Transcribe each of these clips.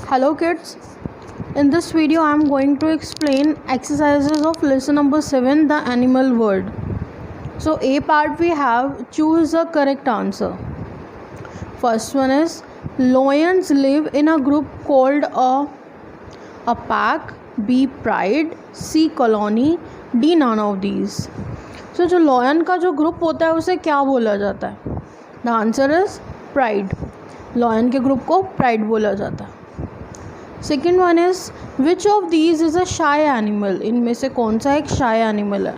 Hello kids, in this video I am going to explain exercises of lesson number 7, the animal world. So A part we have choose the correct answer. First one is lions live in a group called a pack, B pride, C colony, D none of these. So जो lion का जो group होता है उसे क्या बोला जाता है? The answer is pride. Lion के group को pride बोला जाता है. Second one is which of these is a shy animal. इनमें से कौन सा एक शाय एनिमल है?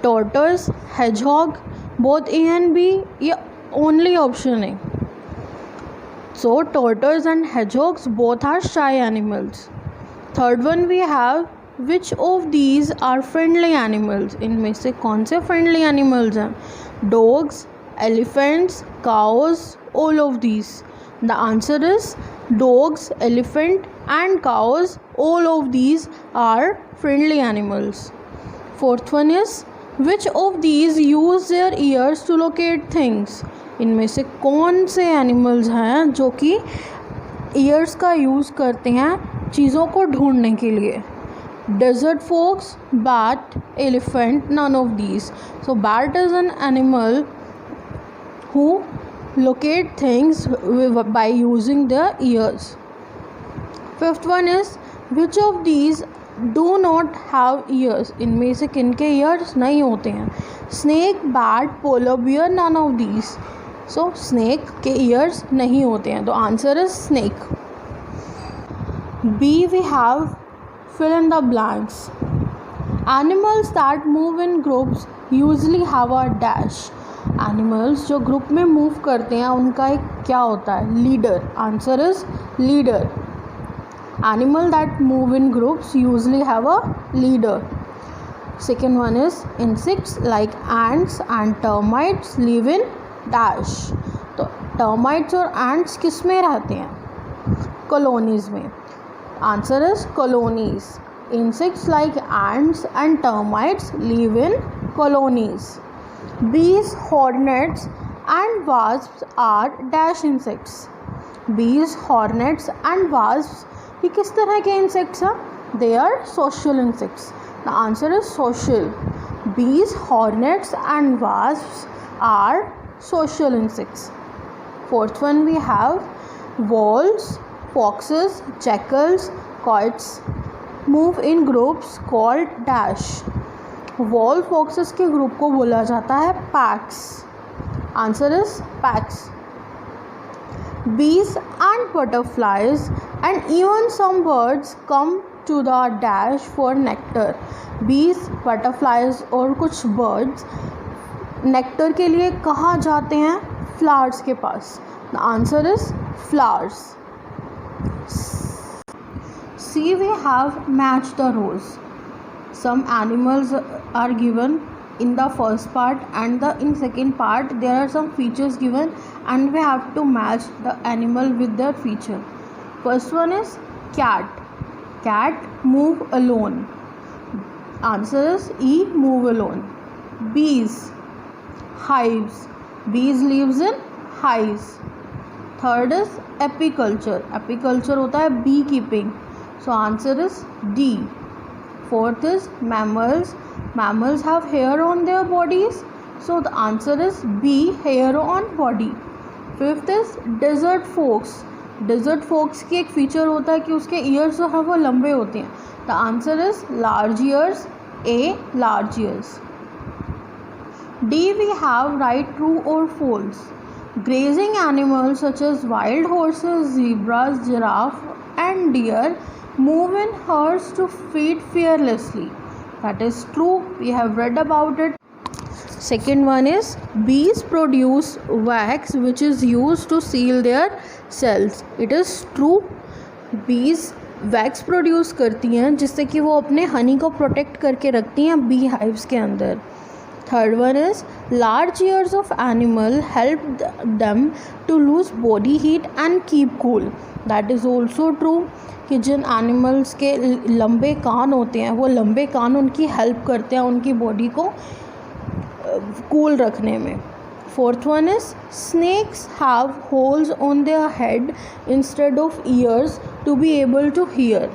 Tortoise, hedgehog, both A and B या only option A? So tortoise and hedgehogs both are shy animals. Third one we have which of these are friendly animals. इनमें से कौन से फ्रेंडली एनिमल्स हैं? Dogs, elephants, cows, all of these. The answer is dogs, elephant and cows, all of these are friendly animals. Fourth one is which of these use their ears to locate things. इनमें से कौन से animals हैं जो कि ears का use करते हैं चीज़ों को ढूंढने के लिए? Desert fox, bat, elephant, none of these. So bat is an animal who locate things by using their ears. Fifth one is which of these do not have ears. इनमें से किन के ears नहीं होते हैं? Snake, bat, polar bear, none of these. So snake के ears नहीं होते हैं. तो answer is snake. B we have fill in the blanks. Animals that move in groups usually have a dash. Animals जो group में move करते हैं उनका एक क्या होता है? Leader. Answer is leader. Animal that move in groups usually have a leader. Second one is insects like ants and termites live in dash. तो टर्माइट्स और एंट्स किस में रहते हैं? कॉलोनीज में. Answer is colonies. Insects like ants and termites live in colonies. Bees, hornets and wasps are dash insects. Bees, hornets and wasps ये किस तरह के insects हैं? They are social insects. The answer is social. Bees, hornets and wasps are social insects. Fourth one we have wolves, foxes, jackals, coyotes move in groups called dash. Wolf foxes के group को बोला जाता है packs. Answer is packs. Bees and butterflies and even some birds come to the dash for nectar. Bees, butterflies और कुछ birds nectar के लिए कहाँ जाते हैं? फ्लावर्स के पास. The answer is flowers. See we have match the rose. Some animals are given in the first part and in second part there are some features given and we have to match the animal with their feature. First one is cat. Cat move alone. Answer is E, move alone. Bees, hives. Bees lives in hives. Third is apiculture. Apiculture होता है bee keeping. So answer is D. Fourth is mammals. Mammals have hair on their bodies. So the answer is B, hair on body. Fifth is desert fox. Desert fox की एक feature होता है कि उसके ears जो है वो लंबे होते हैं. The answer is large ears, A, large ears. D we have right, true or false. Grazing animals such as wild horses, zebras, giraffe and deer move in herds to feed fearlessly. That is true. We have read about it. Second one is bees produce wax which is used to seal their cells. It is true. Bees wax produce करती हैं जिससे कि वो अपने हनी को protect करके रखती हैं बी हाइव्स के अंदर. Third one is large ears of animal help them to lose body heat and keep cool. That is also true. कि जिन एनिमल्स के लंबे कान होते हैं वो लंबे कान उनकी हेल्प करते हैं उनकी बॉडी को कूल रखने में. Fourth one is snakes have holes on their head instead of ears to be able to hear.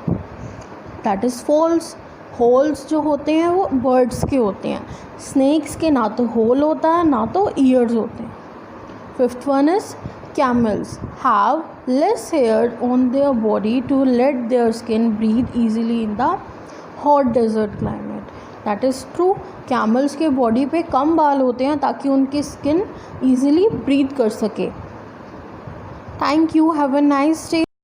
That is false. Holes जो होते हैं वो बर्ड्स के होते हैं. स्नेक्स के ना तो होल होता है ना तो ईयर्स होते हैं. Fifth one is camels have less hair on their body to let their skin breathe easily in the hot desert climate. That is true. Camels के बॉडी पे कम बाल होते हैं ताकि उनकी स्किन easily breathe कर सके. Thank you. Have a nice day.